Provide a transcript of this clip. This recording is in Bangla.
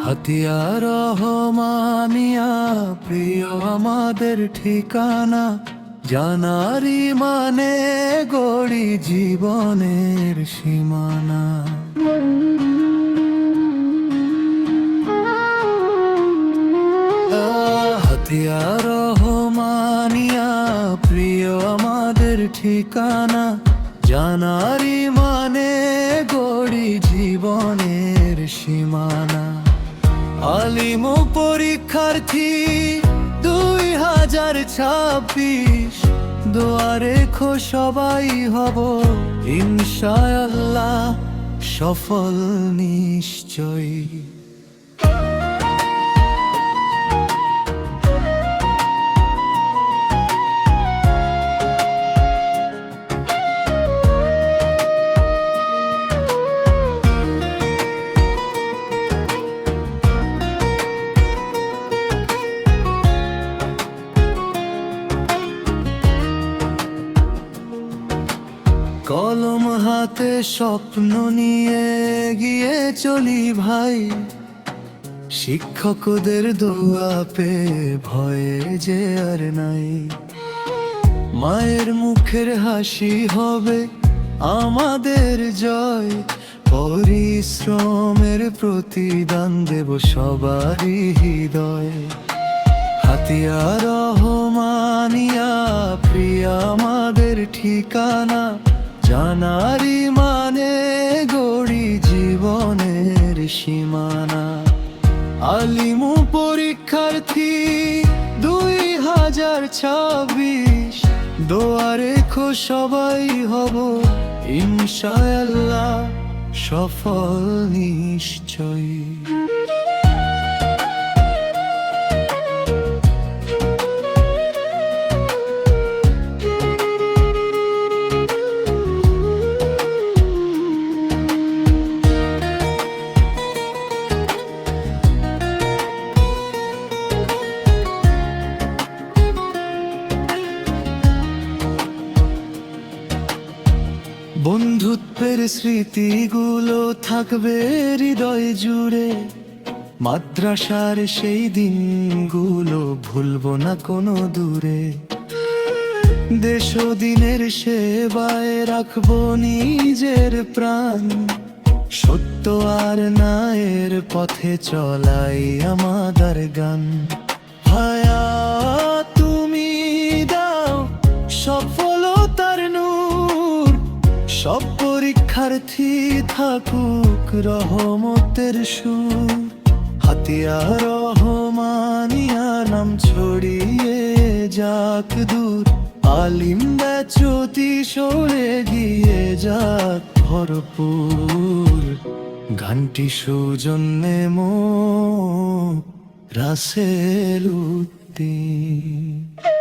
হাতিয়া রহমানিয়া প্রিয় আমাদের ঠিকানা, জানারি মানে গড়ি জীবনের সীমানা। হাতিয়া রহমানিয়া প্রিয় আমাদের ঠিকানা, জানারি মানে গড়ি জীবনের সীমানা। আলিম পরীক্ষার্থী 2026, দোয়া রেখো সবাই হব ইনশাআল্লাহ সফল নিশ্চয়ই। কলম হাতে স্বপ্ন নিয়ে গিয়ে চলি ভাই, শিক্ষকদের দোয়া পেয়ে ভয়ে যে আর নাই। মায়ের মুখের হাসি হবে আমাদের জয়, পরিশ্রমের প্রতিদান দেব সবারই হৃদয়। হাতিয়া রহমানিয়া প্রিয় আমাদের ঠিকানা, জানারি মানে গড়ি জীবনের সীমানা। আলিম পরীক্ষার্থী 2026, দোয়া রেখো সবাই হব ইনশাআল্লাহ সফল নিশ্চয়ই। বন্ধুত্বের স্মৃতিগুলো থাকবে হৃদয় জুড়ে, মাদ্রাসার সেই দিনগুলো ভুলবো না কোনো দূরে। দেশ ও দিনের সেবায় রাখবো নিজের প্রাণ, সত্য আর ন্যায়ের পথে চলাই আমাদের গান। হায়া তুমি দাও সফলতার নূর, সব পরীক্ষার্থী থাকুক রহমতের সুর। হাতিয়া রহমানিয়া নাম ছড়িয়ে যাক দূর, আলিম ব্যাচ্যুতি সরে গিয়ে যাক ভরপুর। গানটি সৌজন্যে রাসেল উদ্দিন।